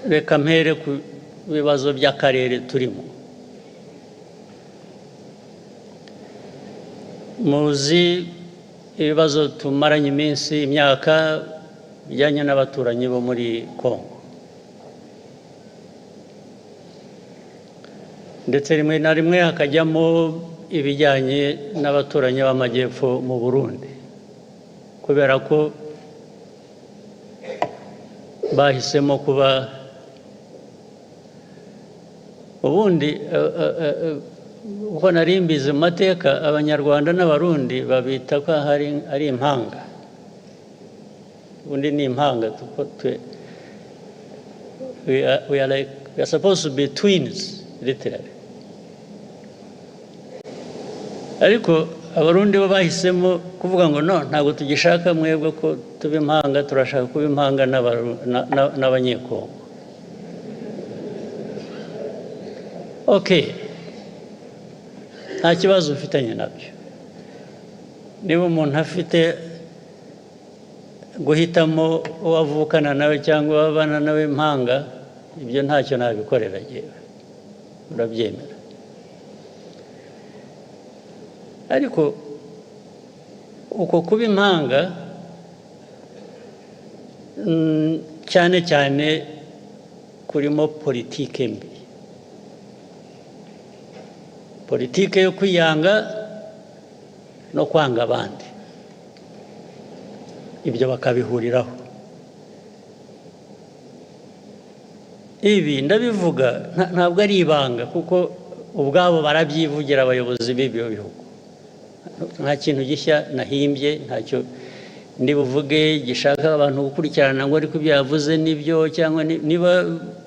reka mpere ku bibazo by'akarere turimo. Muzi ibibazo tumaranye iminsi imyaka bijyanye n'abaturanyi bo muri Kongo, ndetse rimwe na rimwe hakajyamo ibijyanye n'abaturanyi b'amajyepfo mu Burundi, kubera ko bahisemo kuba ubundi uko nari mbizi mu mateka abanyarwanda n'abarundi babita ko ari impanga. Ubundi ni impanga. We are supposed to be twins literally. Ariko abarundi bo bahisemo kuvuga ngo no, ntabwo tugishaka mwebwe ko tuba impanga, turashaka kuba impanga n'abanyekongo. Okay, nta kibazo ufitanye nabyo. Niba umuntu afite guhitamo uwavukana nawe cyangwa wabana nawe impanga, ibyo ntacyo nabikorera yewe, urabyemera. Ariko uko kuba impanga cyane cyane kurimo politike mbi, politike yo kwiyanga no kwanga abandi, ibyo bakabihuriraho. Ibi ndabivuga ntabwo ari ibanga, kuko ubwabo barabyivugira abayobozi b'ibyo bihugu. Nta kintu gishya nahimbye, ntacyo ndi buvuge gishaka abantu gukurikirana ngo ariko ibyo yavuze nibyo, cyangwa niba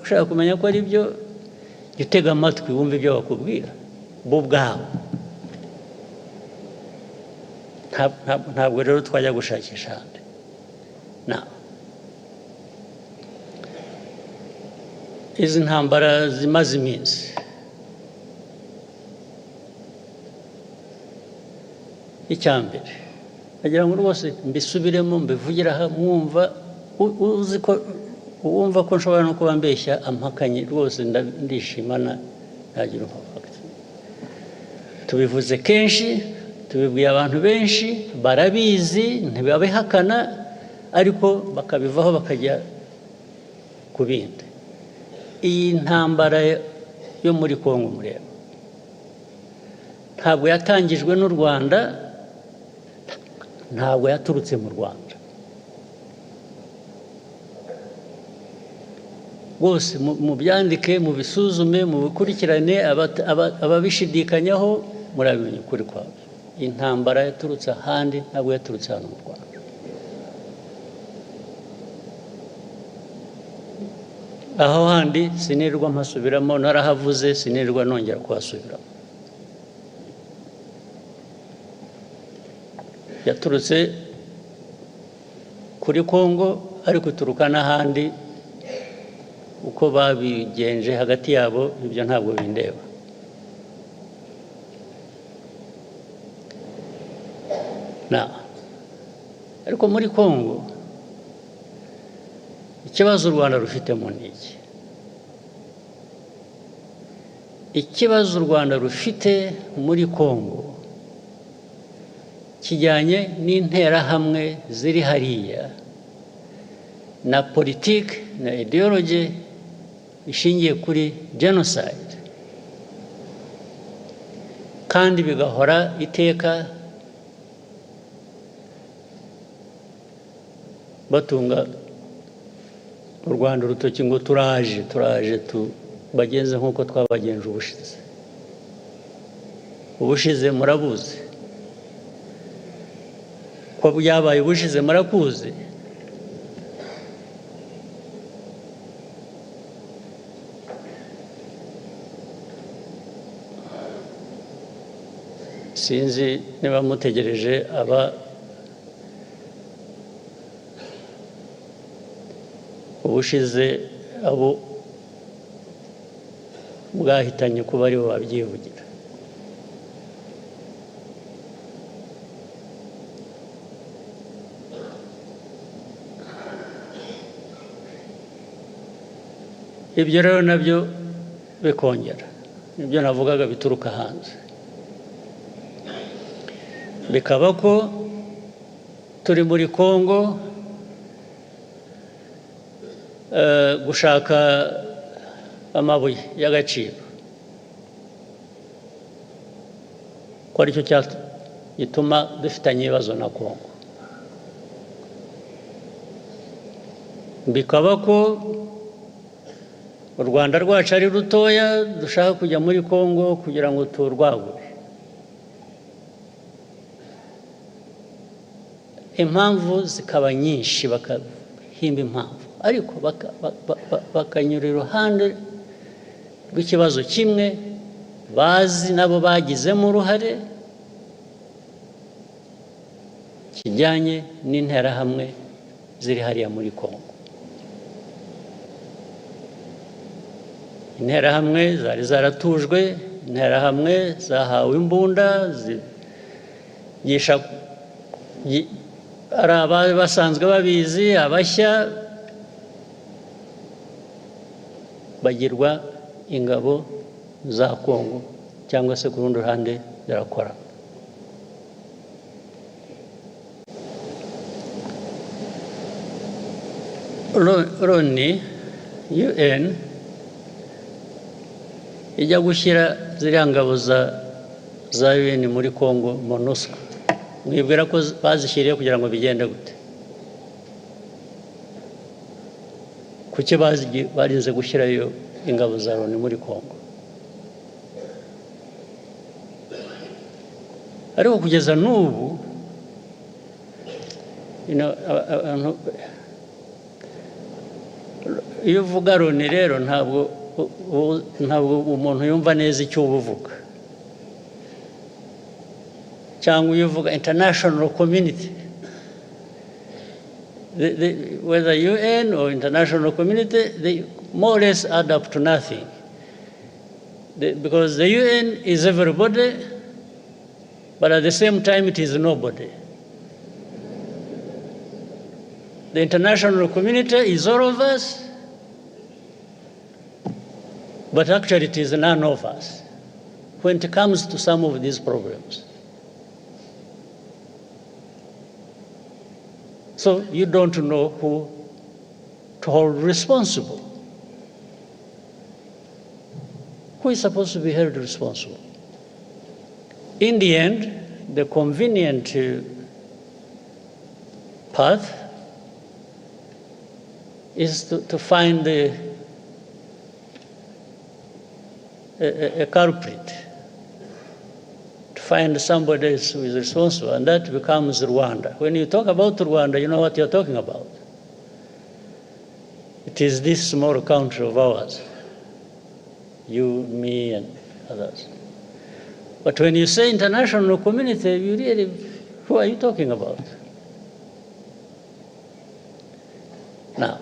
ushaka kumenya ko ari byo, jya utega amatwi wumve ibyo bakubwira bo ubwabo. Ntabwo rero twajya gushakisha ahandi. Izi ntambara zimaze iminsi, icyambere nagira ngo rwose mbisubiremo mbivugire aha, mwumva uzi ko wumva ko nshobora no kuba mbeshya ampakanye, rwose ndishimana ntagira umupaka. Tubivuze kenshi, tubibwiye abantu benshi, barabizi ntibabihakana, ariko bakabivaho bakajya ku bindi. Iyi ntambara yo muri Kongo mureba ntabwo yatangijwe n'u Rwanda, ntabwo yaturutse mu Rwanda. Rwose mubyandike, mubisuzume, mubikurikirane, ababishidikanyaho murabimenya ukuri kwabo. Intambara yaturutse ahandi, ntabwo yaturutse hano mu Rwanda. Aho handi sinirwa mpasubiramo, narahavuze sinirwa nongera kuhasubiramo. Yaturutse kuri Kongo, ariko ituruka n'ahandi. Uko babigenje hagati yabo ibyo ntabwo bindeba. Ariko muri Kongo ikibazo u Rwanda rufitemo ni iki? Ikibazo u Rwanda rufite muri Kongo kijyanye n'interahamwe ziri hariya na politiki na ideology ishingiye kuri genocide, kandi bigahora iteka batunga u Rwanda urutoki ngo turaje tubagenze nk'uko twabagenje ubushize. Ubushize murabuzi ko byabaye, ubushize murakuzi. Sinzi niba mutegereje ubushize abo bwahitanye kuba aribo babyivugira. ibyo rero nabyo bikongera ibyo navugaga bituruka hanze, bikaba ko turi muri Kongo gushaka amabuye y'agaciro, ko aricyo gituma dufitanye ibibazo na Kongo, bikaba ko u Rwanda rwacu ari rutoya dushaka kujya muri Kongo kugira ngo turwagure. Impamvu zikaba nyinshi, bakahimba impamvu, ariko bakanyura iruhande rw'ikibazo kimwe bazi nabo bagizemo uruhare, kijyanye n'interahamwe ziri hariya muri Kongo. Interahamwe zari zaratujwe, interahamwe zahawe imbunda zigisha, ari abari basanzwe babizi, abashya bagirwa ingabo za Kongo cyangwa se ku rundi ruhande zirakora. Loni UN ijya gushyira ziriya ngabo za UN muri Kongo MONUSCO, mwibwira ko bazishyiriye kugira ngo bigende gute? Kuki barinze gushyirayo ingabo za Loni muri Kongo? Ariko kugeza n'ubu iyo uvuga Loni rero ntabwo umuntu yumva neza icyo uba uvuga, cyangwa iyo uvuga international community, whether UN or international community, they more or less add up to nothing, because the UN is everybody, but at the same time it is nobody. The international community is all of us, but actually it is none of us when it comes to some of these problems. So you don't know who to hold responsible. Who is supposed to be held responsible? In the end, the convenient path is to find a culprit, to find somebody who is responsible, and that becomes Rwanda. When you talk about Rwanda, you know what you're talking about. It is this small country of ours, you, me, and others. But when you say international community, you really, who are you talking about? Now,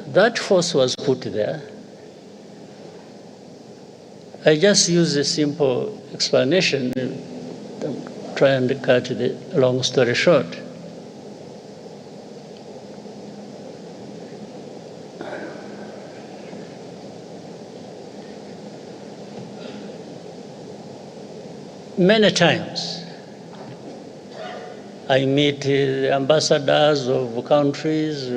that force was put there. I just use a simple explanation, try and cut the long story short. Many times, I meet ambassadors of countries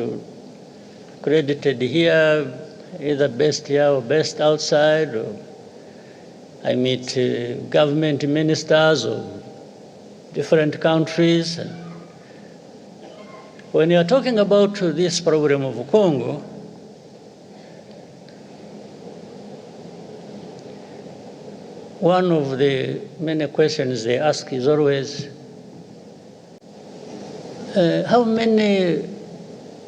credited here, either based here or based outside. Or I meet government ministers of different countries. And when you are talking about this problem of Congo, one of the many questions they ask is always, how many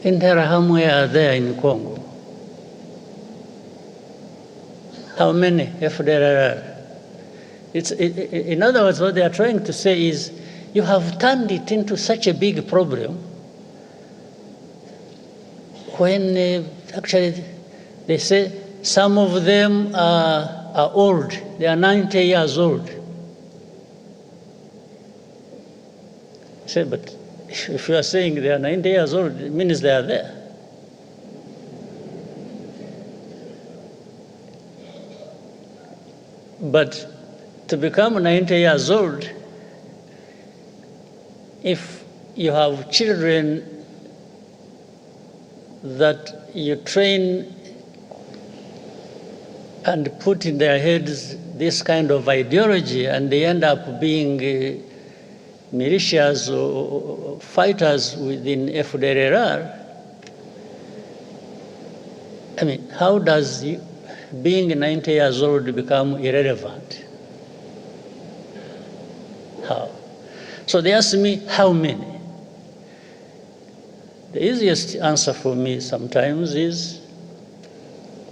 Interahamwe are there in Congo? How many FDLR? In other words, what they are trying to say is, you have turned it into such a big problem when actually they say some of them are old. They are 90 years old. I say, but if you are saying they are 90 years old, it means they are there. But to become 90 years old, if you have children that you train and put in their heads this kind of ideology, and they end up being militias or fighters within FDLR, I mean, how does being 90 years old become irrelevant? How? So they ask me, how many? The easiest answer for me sometimes is,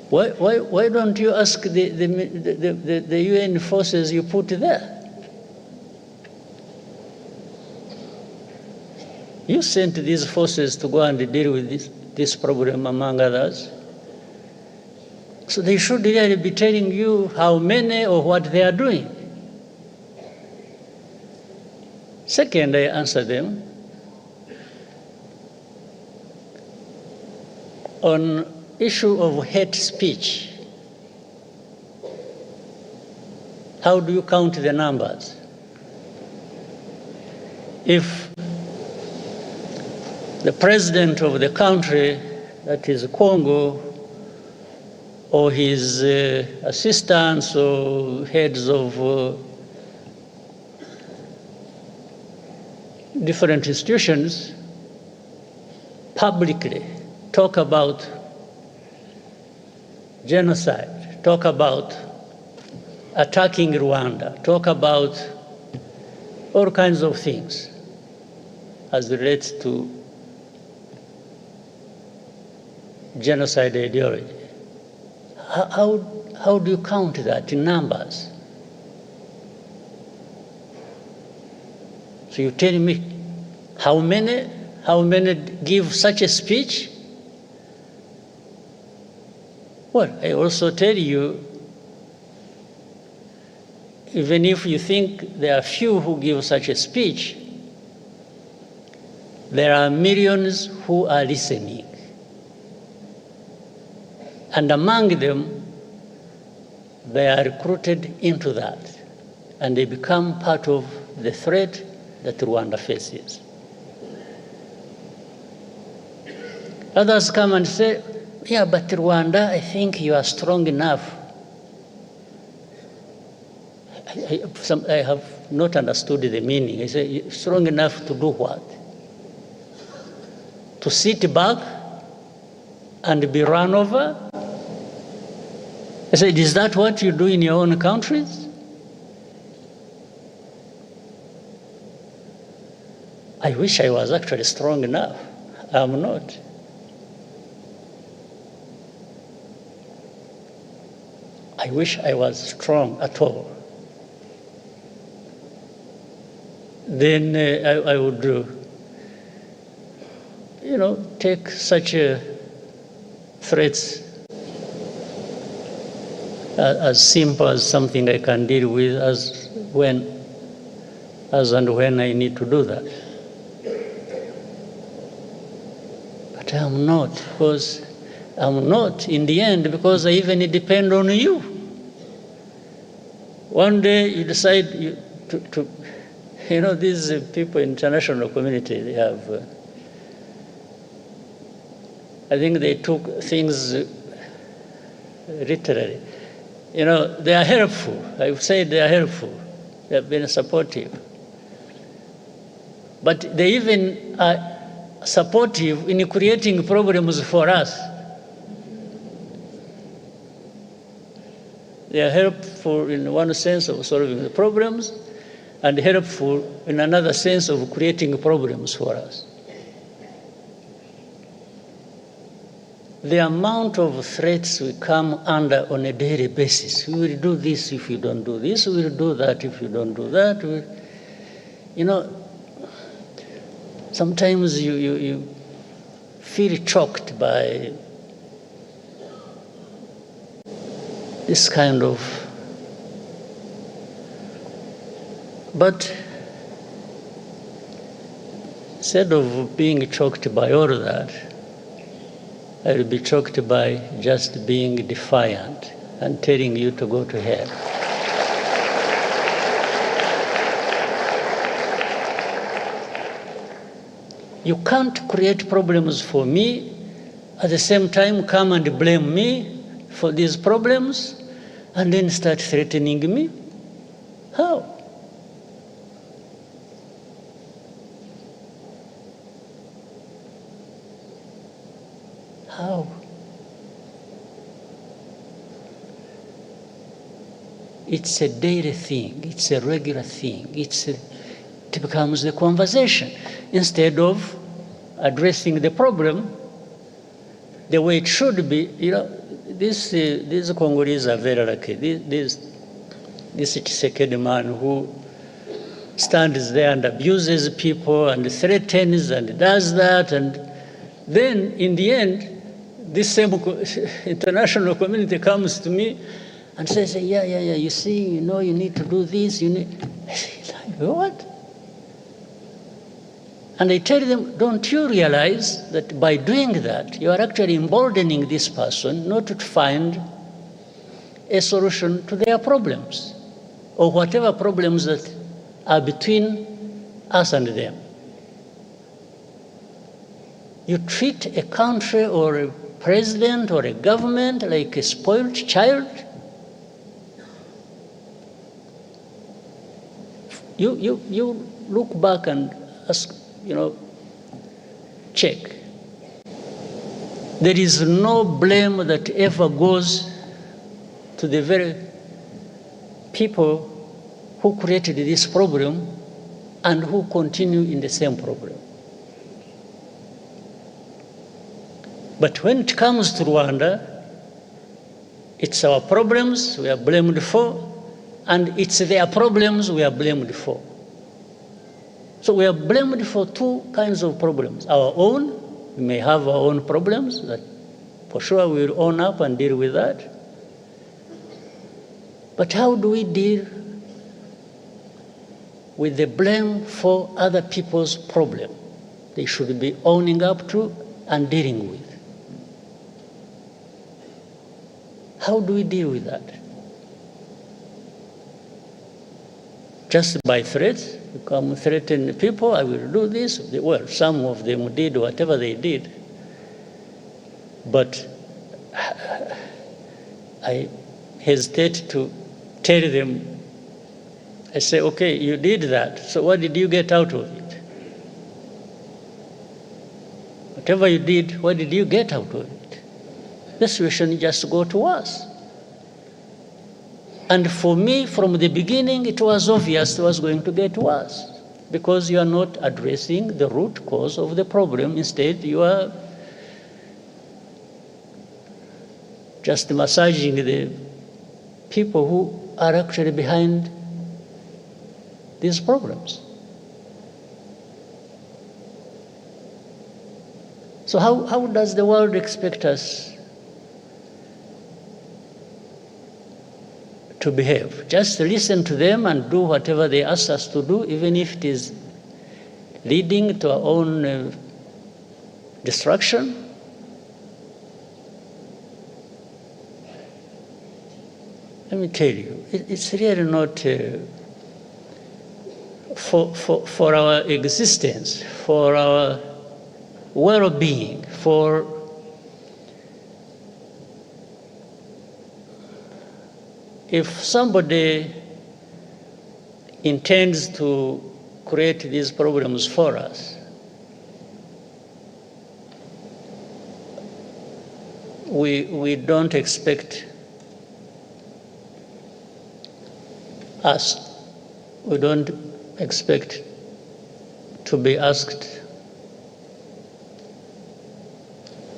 why don't you ask the UN forces you put there? You sent these forces to go and deal with this problem, among others. So they should really be telling you how many or what they are doing. Second, I answer them on issue of hate speech. How do you count the numbers? If the president of the country, that is Congo, or his assistants or heads of different institutions publicly talk about genocide, talk about attacking Rwanda, talk about all kinds of things as relates to genocide ideology. How do you count that in numbers? So you tell me how many give such a speech? Well, I also tell you, even if you think there are few who give such a speech, there are millions who are listening. And among them, they are recruited into that, and they become part of the threat that Rwanda faces. Others come and say, yeah, but Rwanda, I think you are strong enough. I have not understood the meaning. I say, strong enough to do what? To sit back and be run over? I said, is that what you do in your own countries? I wish I was actually strong enough. I'm not. I wish I was strong at all. Then I would, take such threats as simple as something I can deal with as and when I need to do that. But I'm not, because I'm not in the end, because I even depend on you. One day you decide these people in international community, they have, I think they took things literally. They are helpful. I would say they are helpful. They have been supportive. But they even are supportive in creating problems for us. They are helpful in one sense of solving the problems, and helpful in another sense of creating problems for us. The amount of threats we come under on a daily basis. We will do this if you don't do this. We will do that if you don't do that. Sometimes you feel choked by this kind of. But instead of being choked by all of that, I will be choked by just being defiant and telling you to go to hell. You can't create problems for me, at the same time come and blame me for these problems, and then start threatening me. How? How? It's a daily thing. It's a regular thing. It becomes the conversation. Instead of addressing the problem the way it should be, these Congolese are very lucky. This Tshisekedi man who stands there and abuses people and threatens and does that, and then in the end, this same international community comes to me and says, yeah, you see, you need to do this, I say, what? And I tell them, don't you realize that by doing that, you are actually emboldening this person not to find a solution to their problems, or whatever problems that are between us and them. You treat a country or a president or a government like a spoiled child. You look back and ask, check. There is no blame that ever goes to the very people who created this problem and who continue in the same problem. But when it comes to Rwanda, it's our problems we are blamed for, and it's their problems we are blamed for. So we are blamed for two kinds of problems. Our own, we may have our own problems that for sure we will own up and deal with that. But how do we deal with the blame for other people's problem they should be owning up to and dealing with? How do we deal with that? Just by threats? You come threaten people, I will do this. Well, some of them did whatever they did. But I hesitate to tell them. I say, okay, you did that. So what did you get out of it? Whatever you did, what did you get out of it? The situation just go to us. And for me, from the beginning, it was obvious it was going to get worse because you are not addressing the root cause of the problem. Instead, you are just massaging the people who are actually behind these problems. So how does the world expect us to behave? Just listen to them and do whatever they ask us to do, even if it is leading to our own destruction? Let me tell you, it's really not for our existence, for our well-being, for if somebody intends to create these problems for us, we don't expect we don't expect to be asked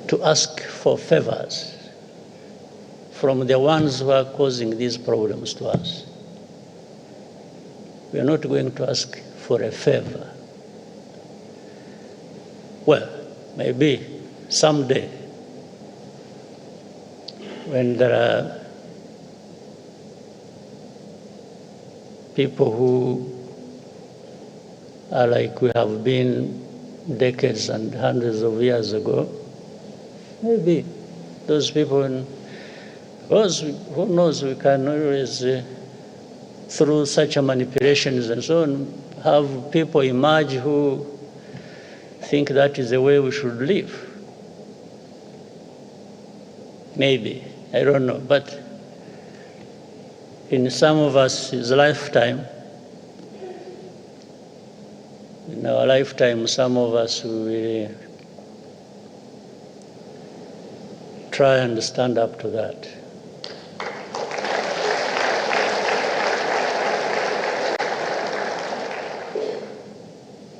to ask for favors from the ones who are causing these problems to us. We are not going to ask for a favor. Well, maybe someday when there are people who are like we have been decades and hundreds of years ago, maybe those people, because who knows, we can always, through such manipulations and so on, have people emerge who think that is the way we should live. Maybe, I don't know, but in some of us' lifetime, in our lifetime, some of us will try and stand up to that.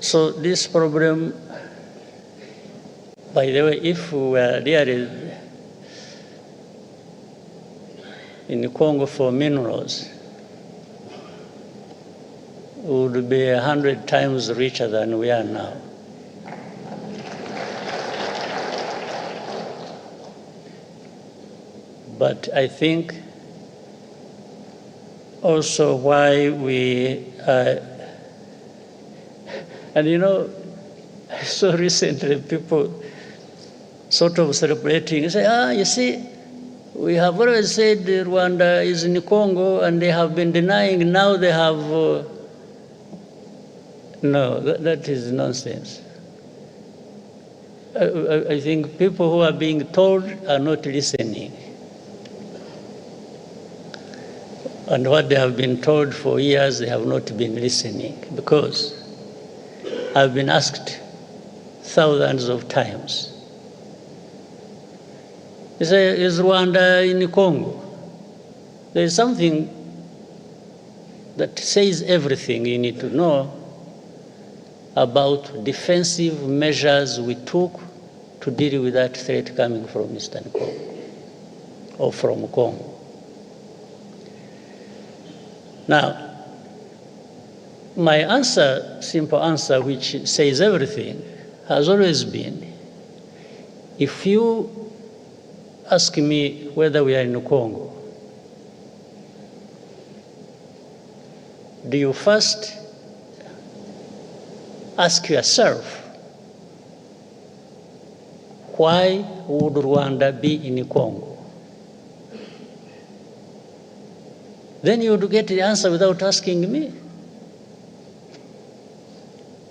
So this problem, by the way, if we were really in Congo for minerals, we would be 100 times richer than we are now. But I think also why we and you know, I saw recently people sort of celebrating, say, you see, we have always said Rwanda is in Congo and they have been denying, now they have, no, that is nonsense. I think people who are being told are not listening. And what they have been told for years, they have not been listening, because I've been asked thousands of times, they say, is Rwanda in Congo? There is something that says everything you need to know about defensive measures we took to deal with that threat coming from Eastern Congo or from Congo. Now, my answer, simple answer, which says everything, has always been, if you ask me whether we are in Congo, do you first ask yourself, why would Rwanda be in Congo? Then you would get the answer without asking me.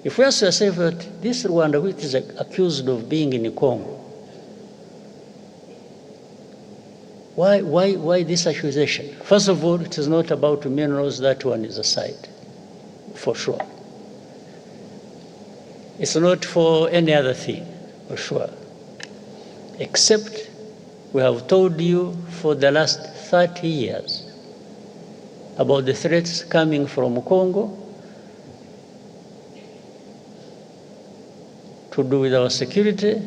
If you ask yourself that this Rwanda, which is accused of being in Congo, why this accusation? First of all, it is not about minerals, that one is aside, for sure. It's not for any other thing, for sure. Except we have told you for the last 30 years about the threats coming from Congo to do with our security,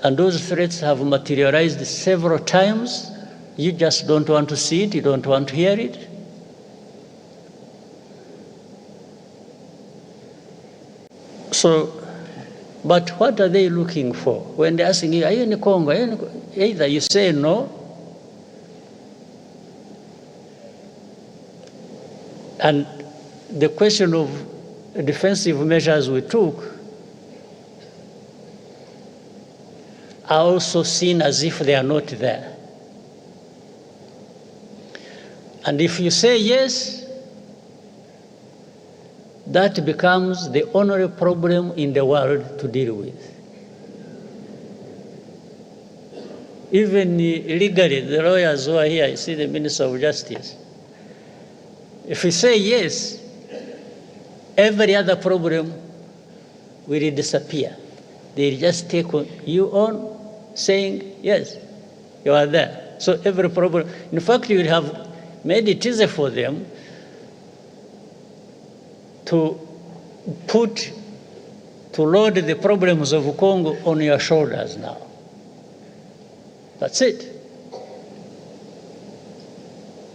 and those threats have materialized several times. You just don't want to see it, you don't want to hear it. So, but what are they looking for? When they're asking you, are you in Congo? Either you say no, and the question of defensive measures we took are also seen as if they are not there. And if you say yes, that becomes the only problem in the world to deal with. Even legally, the lawyers who are here, I see the Minister of Justice, if you say yes, every other problem will disappear. They'll just take you on saying, yes, you are there. So every problem, in fact, you will have made it easy for them to load the problems of Congo on your shoulders now. That's it.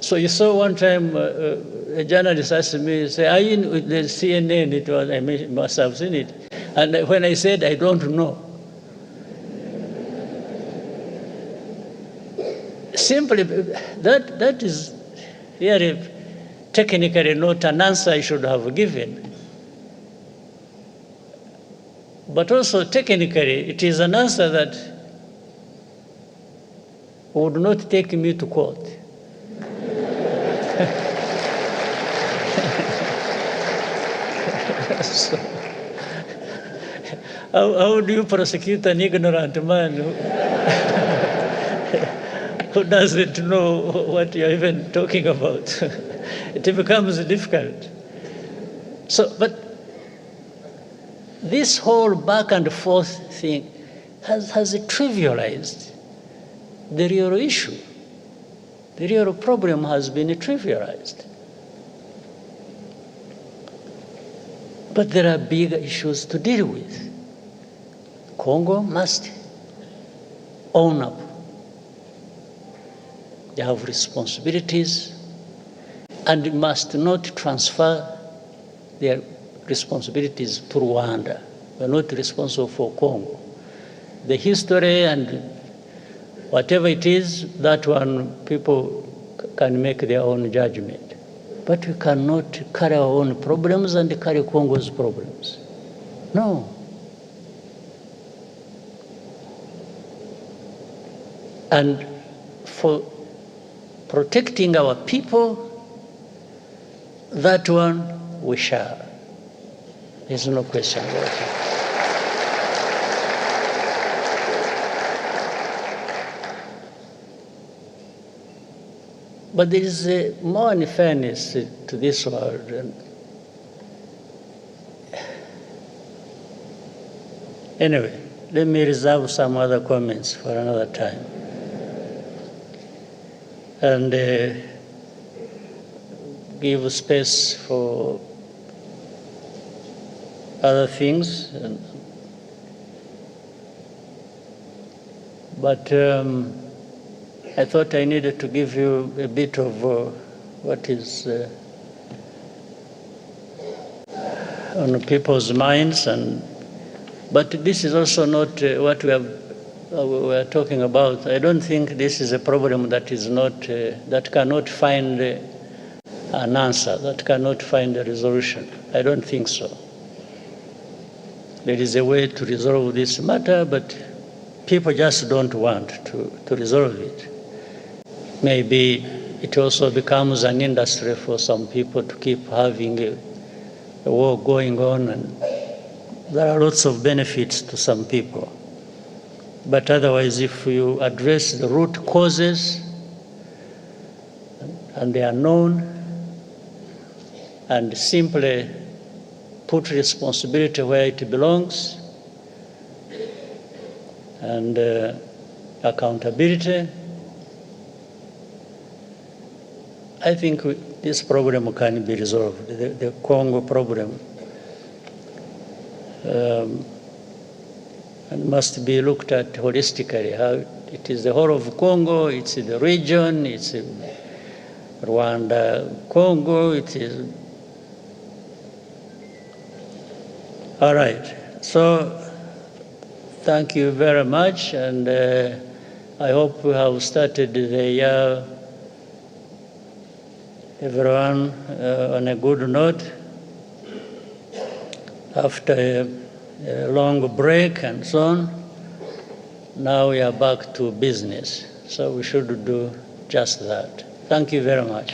So you saw one time a journalist asked me, say, are you in the CNN? It was, I must have seen it. And when I said, I don't know. Simply, that is really technically not an answer I should have given. But also technically, it is an answer that would not take me to court. So, how do you prosecute an ignorant man who doesn't know what you're even talking about? It becomes difficult. So, but this whole back and forth thing has trivialized the real issue. The real problem has been trivialized. But there are bigger issues to deal with. Congo must own up. They have responsibilities and must not transfer their responsibilities to Rwanda. We're not responsible for Congo. The history and whatever it is, that one people can make their own judgment. But we cannot carry our own problems and carry Congo's problems. No. And for protecting our people, that one we shall. There's no question about it. But there is more unfairness to this world. Anyway, let me reserve some other comments for another time. And give space for other things. But I thought I needed to give you a bit of what is on people's minds, but this is also not what we are talking about. I don't think this is a problem that is not that cannot find an answer, that cannot find a resolution. I don't think so. There is a way to resolve this matter, but people just don't want to resolve it. Maybe it also becomes an industry for some people to keep having a war going on, and there are lots of benefits to some people. But otherwise, if you address the root causes, and they are known, and simply put responsibility where it belongs, and accountability, I think this problem can be resolved, the Congo problem. And must be looked at holistically. How it is the whole of Congo, it's the region, it's Rwanda, Congo, it is. All right, so thank you very much, and I hope we have started the year, everyone, on a good note. After a long break and so on, now we are back to business. So we should do just that. Thank you very much.